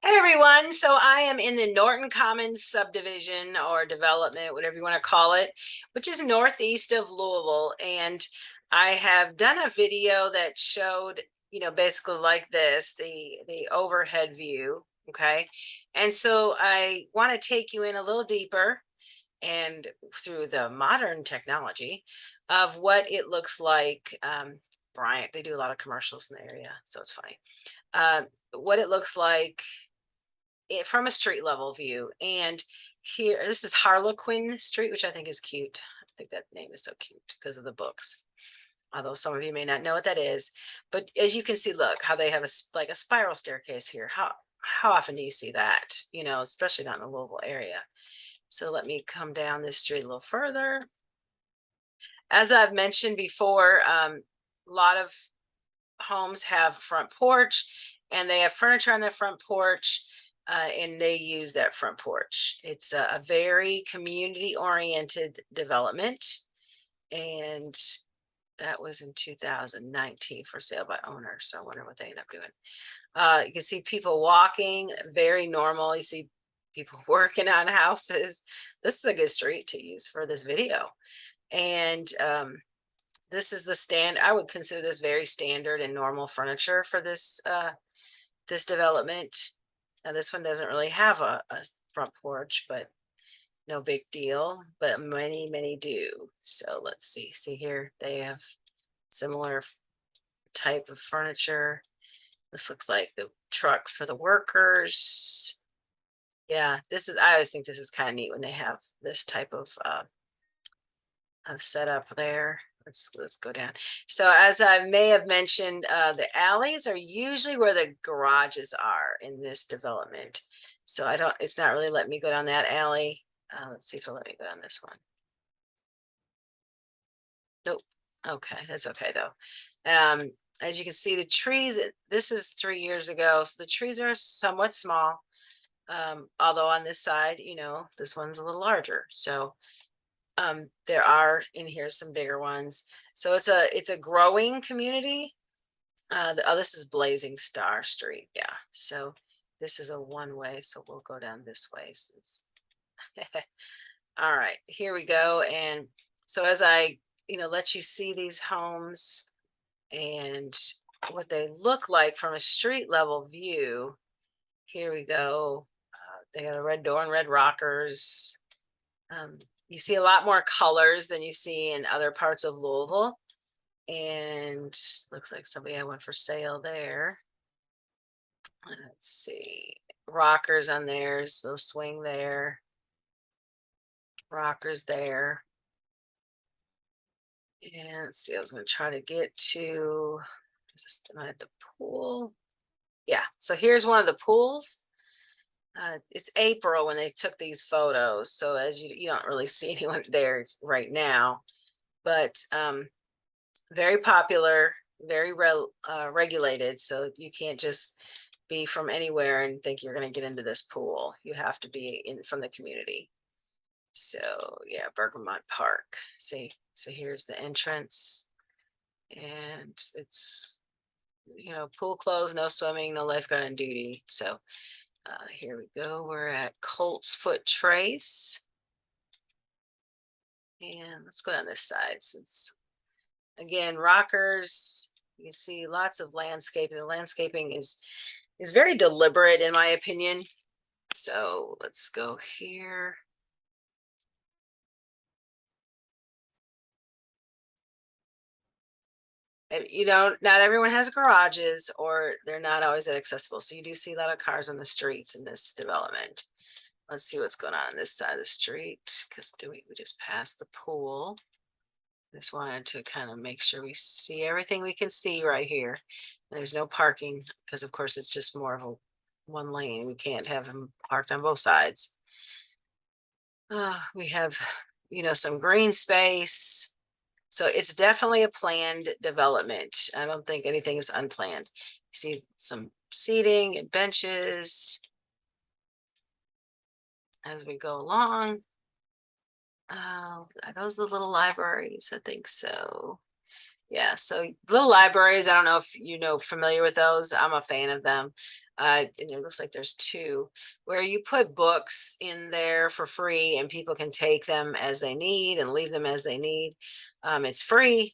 Hey everyone, so I am in the Norton Commons subdivision or development, whatever you want to call it, which is northeast of Louisville. And I have done a video that showed, basically like this, the overhead view. Okay. And so I want to take you in a little deeper and through the modern technology of what it looks like. Bryant, they do a lot of commercials in the area, so it's funny. Uh, what it looks like from a street level view. And here, this is Harlequin Street, which I think is cute. I think that name is so cute because of the books. Although some of you may not know what that is, but as you can see, look how they have like a spiral staircase here. How often do you see that? Especially not in the Louisville area. So let me come down this street a little further. As I've mentioned before, a lot of homes have front porch, and they have furniture on their front porch. And they use that front porch. It's a very community-oriented development, and that was in 2019 for sale by owner. So I wonder what they end up doing. You can see people walking, very normal. You see people working on houses. This is a good street to use for this video. And this is the I would consider this very standard and normal furniture for this development. Now this one doesn't really have a front porch, but no big deal. But many do. So let's see. See here, they have similar type of furniture. This looks like the truck for the workers. Yeah, I always think this is kind of neat when they have this type of setup there. Let's go down. So as I may have mentioned, the alleys are usually where the garages are in this development. So it's not really letting me go down that alley. Let's see if it'll let me go down this one. Nope. Okay, that's okay though. As you can see, the trees, this is 3 years ago, so the trees are somewhat small. Although on this side, this one's a little larger. So there are in here some bigger ones. So it's a growing community. This is Blazing Star Street. Yeah. So this is a one way. So we'll go down this way since. All right, here we go. And so as I, let you see these homes and what they look like from a street level view, here we go. They got a red door and red rockers. You see a lot more colors than you see in other parts of Louisville. And looks like somebody had one for sale there. Let's see. Rockers on there, so swing there. Rockers there. And let's see, I was going to try to get to, am I at the pool? Yeah, so here's one of the pools. It's April when they took these photos, so as you don't really see anyone there right now, but very popular, very regulated, so you can't just be from anywhere and think you're going to get into this pool. You have to be from the community. So yeah, Bergamot Park. See, so here's the entrance, and it's pool closed, no swimming, no lifeguard on duty. So here we go. We're at Colt's Foot Trace. And let's go down this side since, again, rockers. You can see lots of landscaping. The landscaping is very deliberate, in my opinion. So let's go here. Not everyone has garages, or they're not always that accessible. So you do see a lot of cars on the streets in this development. Let's see what's going on this side of the street, because we just passed the pool. Just wanted to kind of make sure we see everything we can see right here. There's no parking because, of course, it's just more of a one lane. We can't have them parked on both sides. We have, some green space. So it's definitely a planned development. I don't think anything is unplanned. You see some seating and benches as we go along. Are those the little libraries? I think so. Yeah, so little libraries, I don't know if familiar with those. I'm a fan of them. And it looks like there's two where you put books in there for free and people can take them as they need and leave them as they need. It's free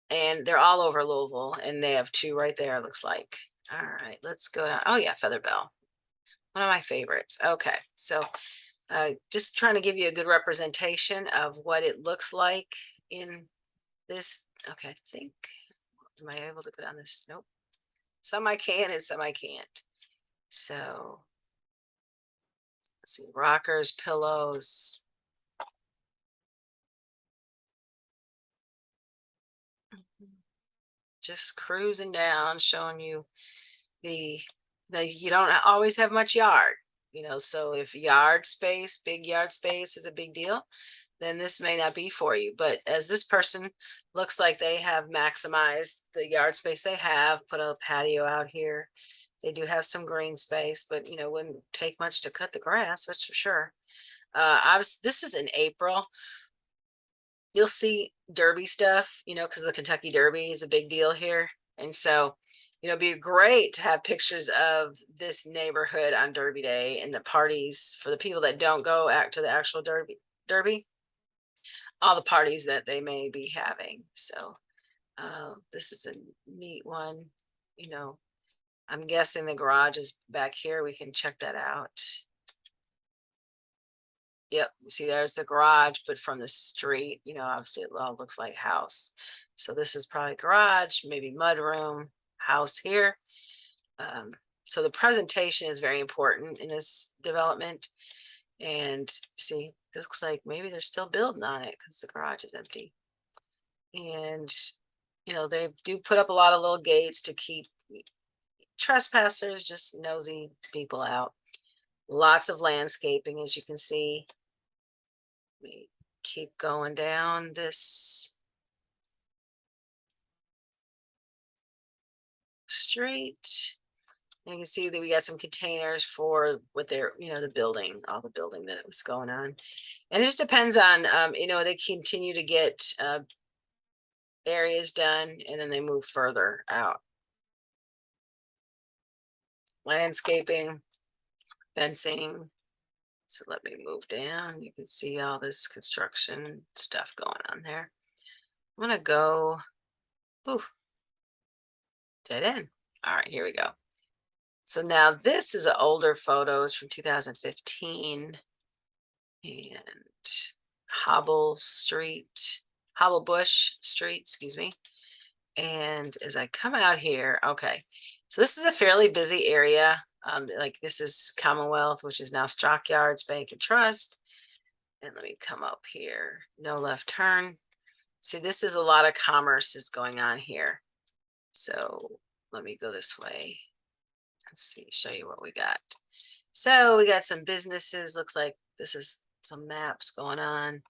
and they're all over Louisville and they have two right there, it looks like. All right, let's go down. Oh yeah, Feather Bell, one of my favorites. Okay, so just trying to give you a good representation of what it looks like in this. Okay, I think, am I able to go down this? Nope. Some I can and some I can't. So let's see, rockers, pillows. Just cruising down, showing you the you don't always have much yard, so if yard space, big yard space is a big deal, then this may not be for you. But as this person looks like they have maximized the yard space they have, put a patio out here. They do have some green space, but wouldn't take much to cut the grass, that's for sure. This is in April. You'll see Derby stuff, because the Kentucky Derby is a big deal here. And so, it'd be great to have pictures of this neighborhood on Derby Day and the parties for the people that don't go out to the actual Derby, all the parties that they may be having. So this is a neat one. I'm guessing the garage is back here. We can check that out. Yep, you see there's the garage, but from the street, obviously it all looks like house. So this is probably garage, maybe mudroom, house here. So the presentation is very important in this development. And see, this looks like maybe they're still building on it because the garage is empty. And, they do put up a lot of little gates to keep trespassers, just nosy people out. Lots of landscaping, as you can see. We keep going down this street. You can see that we got some containers for what they're, the building, all the building that was going on. And it just depends on, they continue to get areas done and then they move further out. Landscaping, fencing. So let me move down. You can see all this construction stuff going on there. I'm going to go, oof, dead end. All right, here we go. So now this is an older photos from 2015 and Hobble Bush Street, excuse me. And as I come out here, okay, so this is a fairly busy area. Like this is Commonwealth, which is now Stockyards Bank and Trust. And let me come up here, no left turn. See, this is a lot of commerce is going on here. So let me go this way. Let's see, show you what we got. So we got some businesses. Looks like this is some maps going on.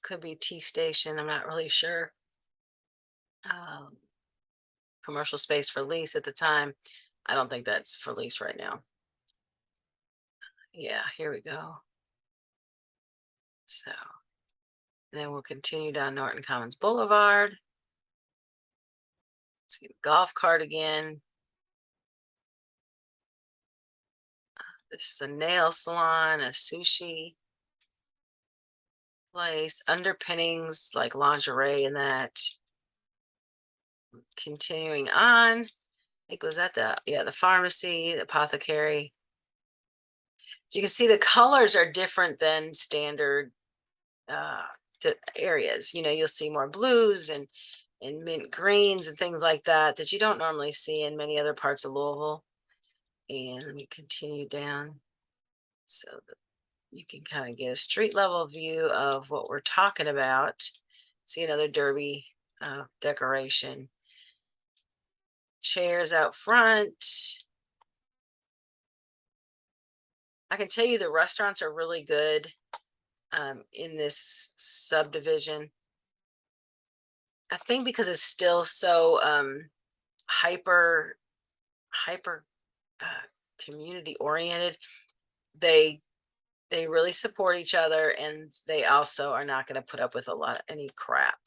Could be T station. I'm not really sure. Commercial space for lease at the time. I don't think that's for lease right now. Yeah, here we go. So then we'll continue down Norton Commons Boulevard. See the golf cart again. This is a nail salon, a sushi place, underpinnings like lingerie and that. Continuing on, it goes at the pharmacy, the apothecary. You can see the colors are different than standard areas. You'll see more blues and mint greens and things like that you don't normally see in many other parts of Louisville. And let me continue down so that you can kind of get a street level view of what we're talking about. See another Derby decoration. Chairs out front. I can tell you the restaurants are really good in this subdivision. I think because it's still so hyper community oriented, they really support each other, and they also are not going to put up with any crap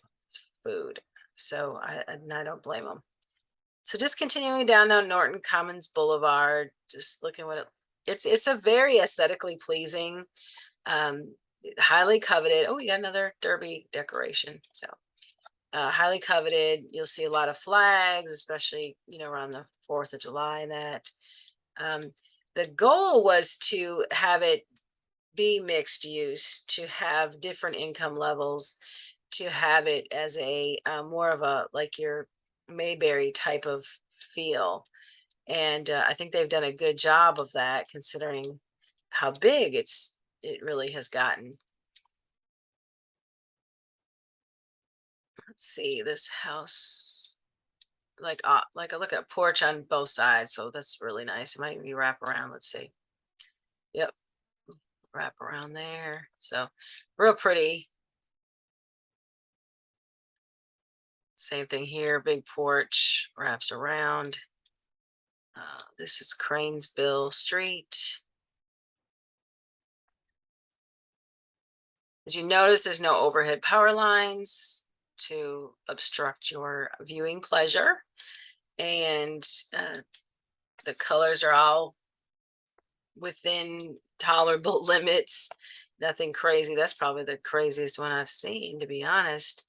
food. So I don't blame them. So just continuing down Norton Commons Boulevard, just looking what it's a very aesthetically pleasing, um, highly coveted. Oh, we got another derby decoration. So highly coveted. You'll see a lot of flags, especially, around the 4th of July and that. The goal was to have it be mixed use, to have different income levels, to have it as a more of a like your Mayberry type of feel. And I think they've done a good job of that considering how big it really has gotten. Let's see this house. Like I look at a porch on both sides, so that's really nice. It might even be wrap around. Let's see. Yep, wrap around there. So real pretty. Same thing here. Big porch wraps around. This is Cranesville Street. As you notice, there's no overhead power lines to obstruct your viewing pleasure. And the colors are all within tolerable limits. Nothing crazy. That's probably the craziest one I've seen, to be honest.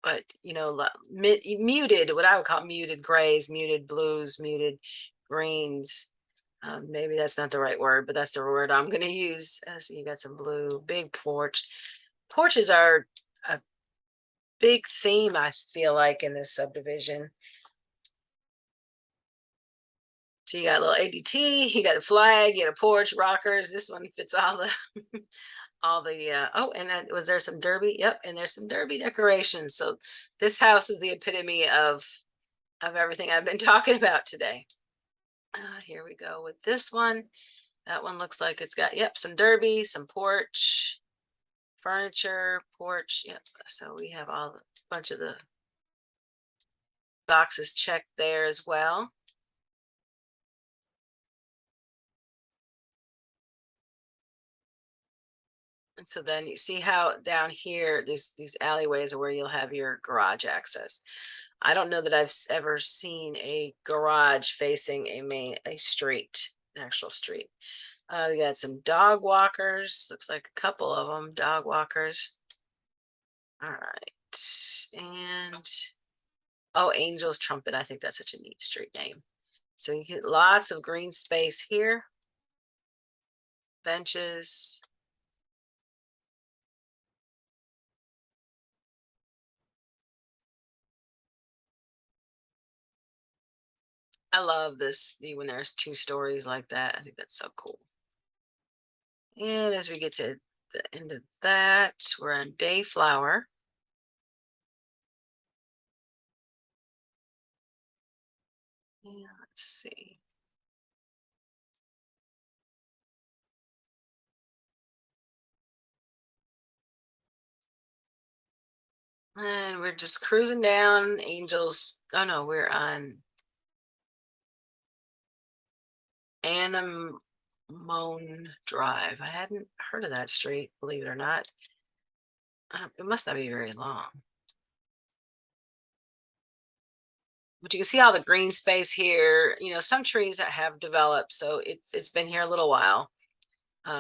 But muted, what I would call muted grays, muted blues, muted greens. Maybe that's not the right word, but that's the word I'm going to use. So you got some blue, big porch. Porches are a big theme, I feel like, in this subdivision. So you got a little ADT, you got a flag, you got a porch, rockers. This one fits all the all the oh, and was there some derby? Yep, and there's some derby decorations. So this house is the epitome of everything I've been talking about today. Here we go with this one. That one looks like it's got, yep, some derby, some porch, furniture, porch. Yep. So we have a bunch of the boxes checked there as well. And so then you see how down here, these alleyways are where you'll have your garage access. I don't know that I've ever seen a garage facing a street, an actual street. We got some dog walkers. Looks like a couple of them, dog walkers. All right. And oh, Angel's Trumpet. I think that's such a neat street name. So you get lots of green space here. Benches. I love this when there's 2 stories like that. I think that's so cool. And as we get to the end of that, we're on Dayflower. Yeah, let's see. And we're just cruising down Angels. Oh no, we're on Anemone Drive. I hadn't heard of that street, believe it or not. It must not be very long. But you can see all the green space here. Some trees that have developed, so it's been here a little while.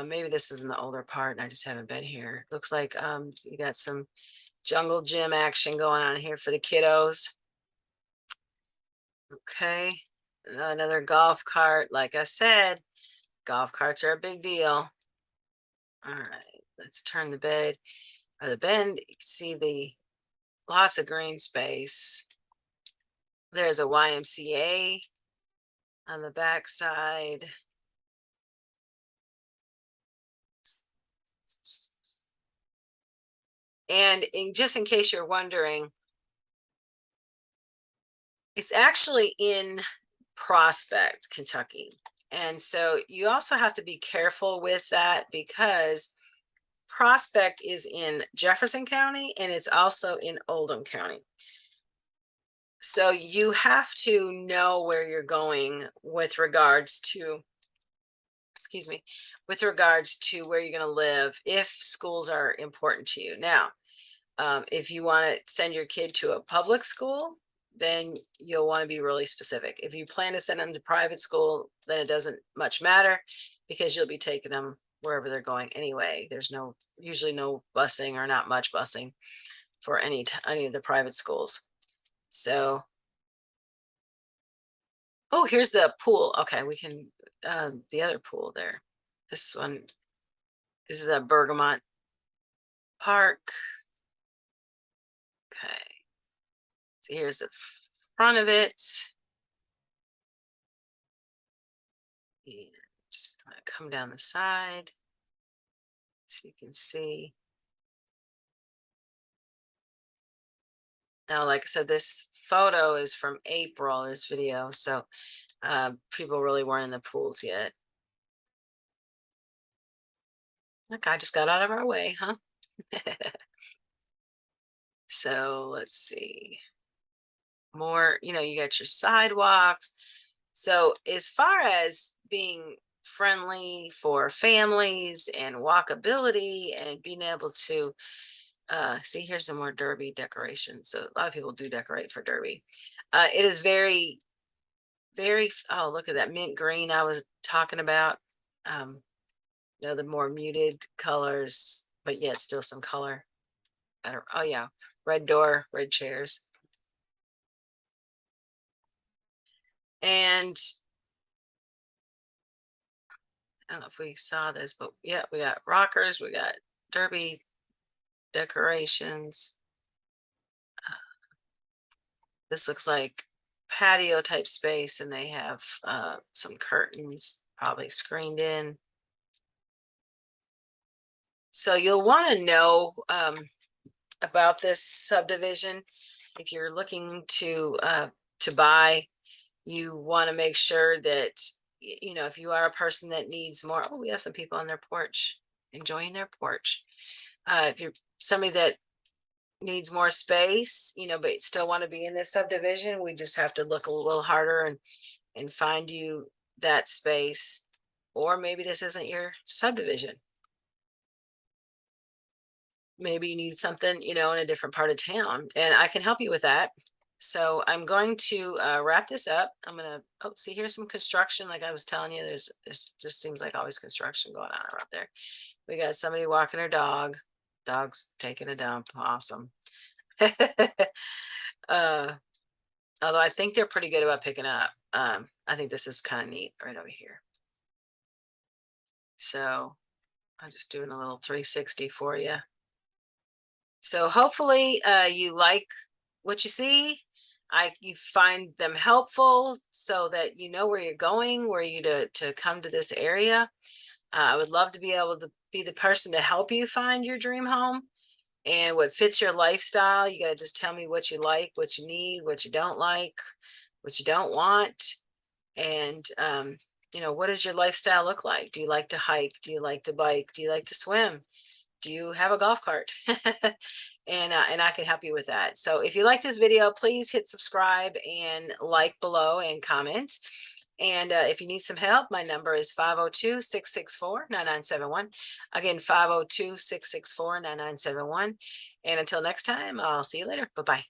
Maybe this is in the older part and I just haven't been here. Looks like you got some jungle gym action going on here for the kiddos. Okay, another golf cart. Like I said, golf carts are a big deal. All right, let's turn the bed or the bend. You can see the lots of green space. There's a YMCA on the back side. And just in case you're wondering, it's actually in Prospect, Kentucky. And so you also have to be careful with that because Prospect is in Jefferson County and it's also in Oldham County. So you have to know where you're going with regards to, excuse me, with regards to where you're going to live if schools are important to you. Now, If you want to send your kid to a public school, then you'll want to be really specific. If you plan to send them to private school, then it doesn't much matter because you'll be taking them wherever they're going anyway. There's usually no busing or not much busing for any of the private schools. So, oh, here's the pool. Okay, we can the other pool there. This is a Bergamot Park. Okay, so here's the front of it. And I'm gonna come down the side so you can see. Now, like I said, this photo is from April, this video, so people really weren't in the pools yet. That guy just got out of our way, huh? So let's see. More, you got your sidewalks. So as far as being friendly for families and walkability and being able to see, here's some more derby decorations. So a lot of people do decorate for derby. It is very, very, oh, look at that mint green I was talking about. The more muted colors, but yet still some color. Oh yeah, red door, red chairs. And I don't know if we saw this, but yeah, we got rockers, we got derby decorations. This looks like patio type space, and they have some curtains probably screened in. So you'll want to know about this subdivision. If you're looking to buy, you want to make sure that if you are a person that needs more. Oh, we have some people on their porch enjoying their porch. If you're somebody that needs more space, but still want to be in this subdivision, we just have to look a little harder and find you that space. Or maybe this isn't your subdivision. Maybe you need something, in a different part of town, and I can help you with that. So I'm going to wrap this up. I'm gonna, oh, see, here's some construction. Like I was telling you, there's just seems like always construction going on around there. We got somebody walking her dog. Dog's taking a dump. Awesome. Although I think they're pretty good about picking up. I think this is kind of neat right over here. So I'm just doing a little 360 for you. So hopefully you like what you see. You find them helpful so that you know where you're going, where you to come to this area. I would love to be able to be the person to help you find your dream home and what fits your lifestyle. You got to just tell me what you like, what you need, what you don't like, what you don't want. And, what does your lifestyle look like? Do you like to hike? Do you like to bike? Do you like to swim? Do you have a golf cart? And I can help you with that. So if you like this video, please hit subscribe and like below and comment. And if you need some help, my number is 502-664-9971. Again, 502-664-9971. And until next time, I'll see you later. Bye-bye.